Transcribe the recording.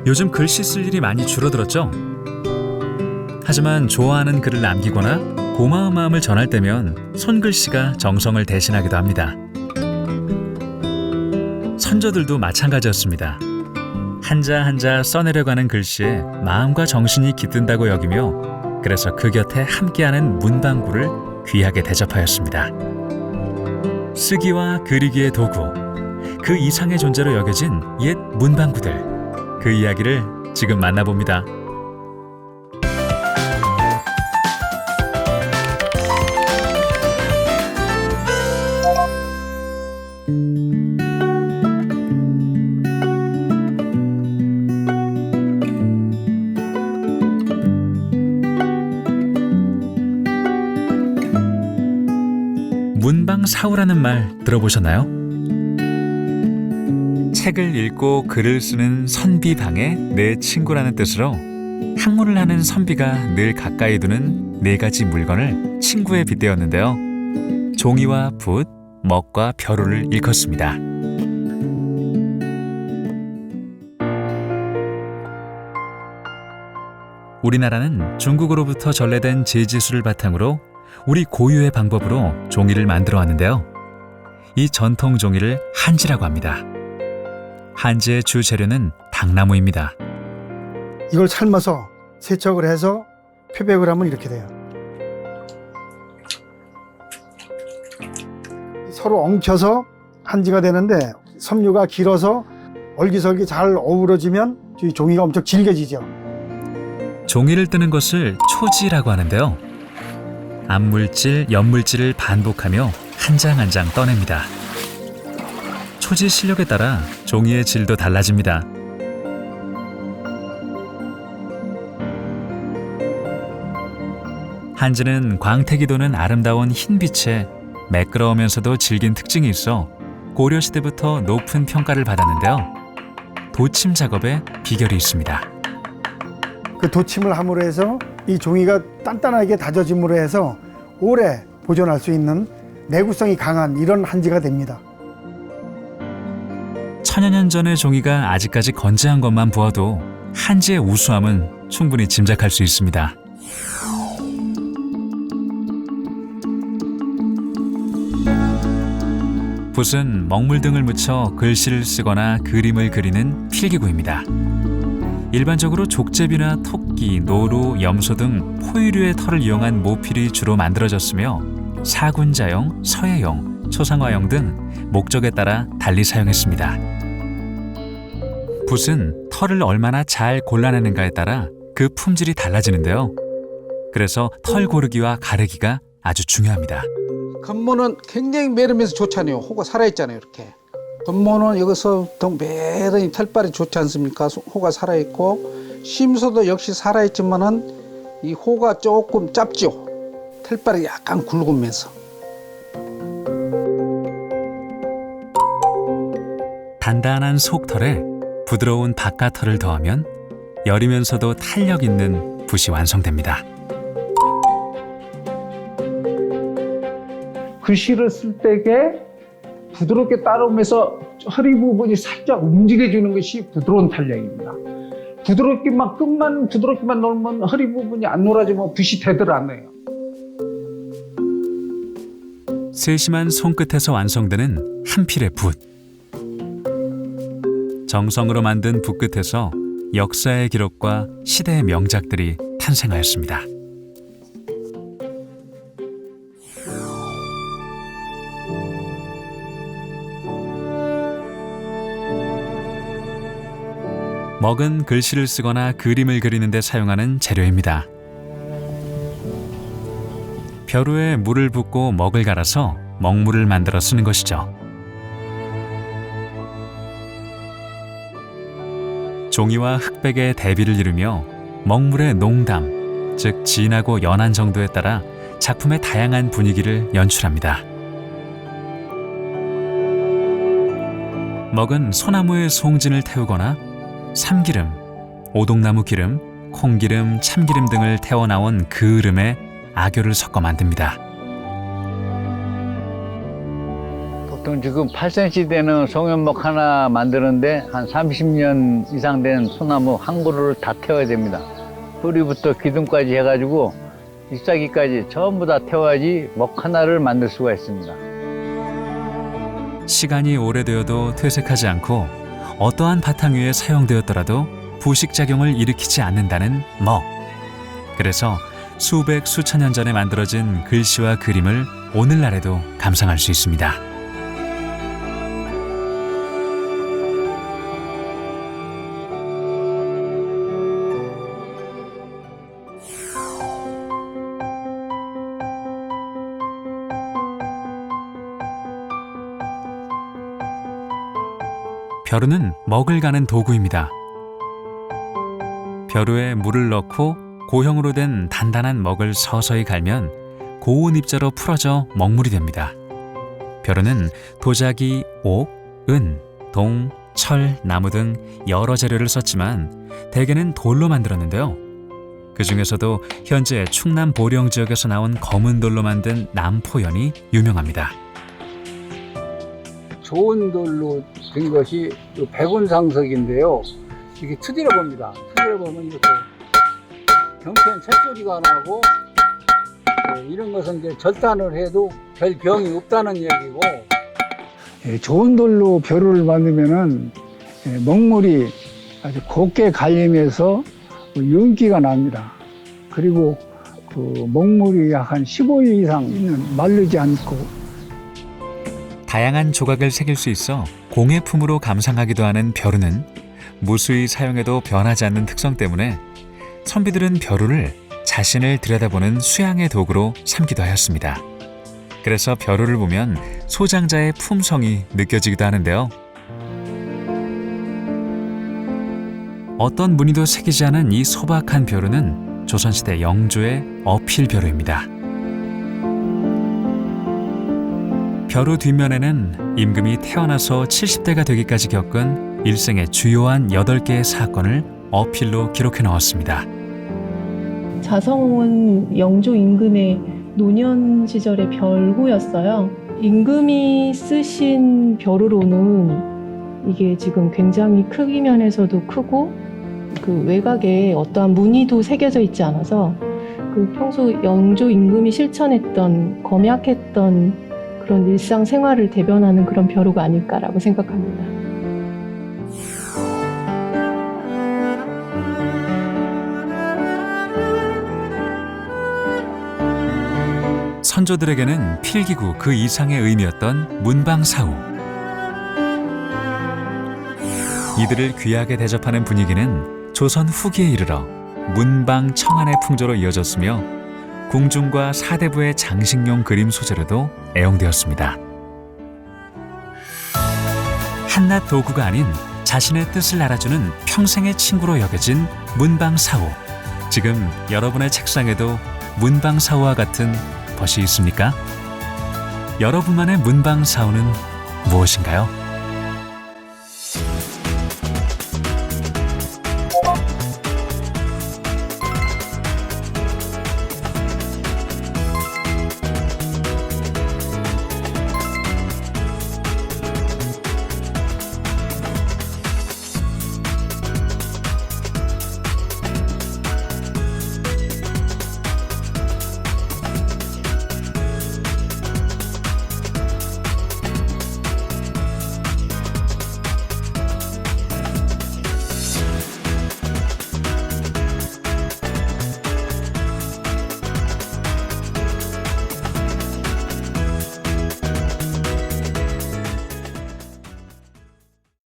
요즘 글씨 쓸 일이 많이 줄어들었죠? 하지만 좋아하는 글을 남기거나 고마운 마음을 전할 때면 손글씨가 정성을 대신하기도 합니다. 선조들도 마찬가지였습니다. 한자 한자 써내려가는 글씨에 마음과 정신이 깃든다고 여기며 그래서 그 곁에 함께하는 문방구를 귀하게 대접하였습니다. 쓰기와 그리기의 도구, 그 이상의 존재로 여겨진 옛 문방구들, 그 이야기를 지금 만나봅니다. 문방사우라는 말 들어보셨나요? 책을 읽고 글을 쓰는 선비방의 내 친구라는 뜻으로 학문을 하는 선비가 늘 가까이 두는 4가지 물건을 친구에 빗대었는데요. 종이와 붓, 먹과 벼루를 일컫습니다. 우리나라는 중국으로부터 전래된 제지술을 바탕으로 우리 고유의 방법으로 종이를 만들어 왔는데요. 이 전통 종이를 한지라고 합니다. 한지의 주 재료는 당나무입니다. 이걸 삶아서 세척을 해서 표백을 하면 이렇게 돼요. 서로 엉켜서 한지가 되는데 섬유가 길어서 얼기설기 잘 어우러지면 이 종이가 엄청 질겨지죠. 종이를 뜨는 것을 초지라고 하는데요. 암물질, 연물질을 반복하며 한 장 한 장 떠냅니다. 초지 실력에 따라 종이의 질도 달라집니다. 한지는 광택이 도는 아름다운 흰빛에 매끄러우면서도 질긴 특징이 있어 고려시대부터 높은 평가를 받았는데요. 도침 작업에 비결이 있습니다. 그 도침을 함으로 해서 이 종이가 단단하게 다져짐으로 해서 오래 보존할 수 있는 내구성이 강한 이런 한지가 됩니다. 천여 년 전의 종이가 아직까지 건재한 것만 보아도 한지의 우수함은 충분히 짐작할 수 있습니다. 붓은 먹물 등을 묻혀 글씨를 쓰거나 그림을 그리는 필기구입니다. 일반적으로 족제비나 토끼, 노루, 염소 등 포유류의 털을 이용한 모필이 주로 만들어졌으며 사군자용, 서예용, 초상화용 등 목적에 따라 달리 사용했습니다. 붓은 털을 얼마나 잘 골라내는가에 따라 그 품질이 달라지는데요. 그래서 털 고르기와 가르기가 아주 중요합니다. 겉모는 굉장히 매르면서 좋잖아요. 호가 살아있잖아요. 이렇게. 겉모는 여기서부터 매르니 털빨이 좋지 않습니까? 호가 살아있고 심소도 역시 살아있지만은 이 호가 조금 짧죠. 털빨이 약간 굵으면서. 단단한 속털에 부드러운 바깥털을 더하면 여리면서도 탄력 있는 붓이 완성됩니다. 글씨를 쓸 때에 부드럽게 따라오면서 허리 부분이 살짝 움직여주는 것이 부드러운 탄력입니다. 끝만 부드럽게만 놓으면 허리 부분이 안 놀아지면 붓이 되들 않아요. 세심한 손끝에서 완성되는 한 필의 붓. 정성으로 만든 붓끝에서 역사의 기록과 시대의 명작들이 탄생하였습니다. 먹은 글씨를 쓰거나 그림을 그리는 데 사용하는 재료입니다. 벼루에 물을 붓고 먹을 갈아서 먹물을 만들어 쓰는 것이죠. 종이와 흑백의 대비를 이루며 먹물의 농담, 즉 진하고 연한 정도에 따라 작품의 다양한 분위기를 연출합니다. 먹은 소나무의 송진을 태우거나 참기름, 오동나무 기름, 콩기름, 참기름 등을 태워 나온 그을음에 악교를 섞어 만듭니다. 보통 지금 8cm 되는 송연목 하나 만드는데 한 30년 이상 된 소나무 한 그루를 다 태워야 됩니다. 뿌리부터 기둥까지 해가지고 잎사귀까지 전부 다 태워야지 목 하나를 만들 수가 있습니다. 시간이 오래되어도 퇴색하지 않고 어떠한 바탕 위에 사용되었더라도 부식작용을 일으키지 않는다는 먹. 그래서 수백 수천 년 전에 만들어진 글씨와 그림을 오늘날에도 감상할 수 있습니다. 벼루는 먹을 가는 도구입니다. 벼루에 물을 넣고 고형으로 된 단단한 먹을 서서히 갈면 고운 입자로 풀어져 먹물이 됩니다. 벼루는 도자기, 옥, 은, 동, 철, 나무 등 여러 재료를 썼지만 대개는 돌로 만들었는데요. 그 중에서도 현재 충남 보령 지역에서 나온 검은 돌로 만든 남포연이 유명합니다. 좋은 돌로 된 것이 백운상석인데요. 이게 투디려 봅니다. 투디려 보면 이렇게 경쾌한 찻소리가 나고, 이런 것은 이제 절단을 해도 별 병이 없다는 얘기고, 좋은 돌로 벼루를 만들면은 먹물이 아주 곱게 갈리면서 윤기가 납니다. 그리고 그 먹물이 약 한 15일 이상 마르지 않고. 다양한 조각을 새길 수 있어 공예품으로 감상하기도 하는 벼루는 무수히 사용해도 변하지 않는 특성 때문에 선비들은 벼루를 자신을 들여다보는 수양의 도구로 삼기도 하였습니다. 그래서 벼루를 보면 소장자의 품성이 느껴지기도 하는데요. 어떤 무늬도 새기지 않은 이 소박한 벼루는 조선시대 영조의 어필벼루입니다. 벼루 뒷면에는 임금이 태어나서 70대가 되기까지 겪은 일생의 주요한 8개의 사건을 어필로 기록해 넣었습니다. 자성은 영조 임금의 노년 시절의 별호였어요. 임금이 쓰신 벼루로는 이게 지금 굉장히 크기 면에서도 크고 그 외곽에 어떠한 무늬도 새겨져 있지 않아서 그 평소 영조 임금이 실천했던 검약했던 그런 일상생활을 대변하는 그런 벼루가 아닐까라고 생각합니다. 선조들에게는 필기구 그 이상의 의미였던 문방사우. 이들을 귀하게 대접하는 분위기는 조선 후기에 이르러 문방 청한의 풍조로 이어졌으며 궁중과 사대부의 장식용 그림 소재로도 애용되었습니다. 한낱 도구가 아닌 자신의 뜻을 알아주는 평생의 친구로 여겨진 문방사우. 지금 여러분의 책상에도 문방사우와 같은 벗이 있습니까? 여러분만의 문방사우는 무엇인가요?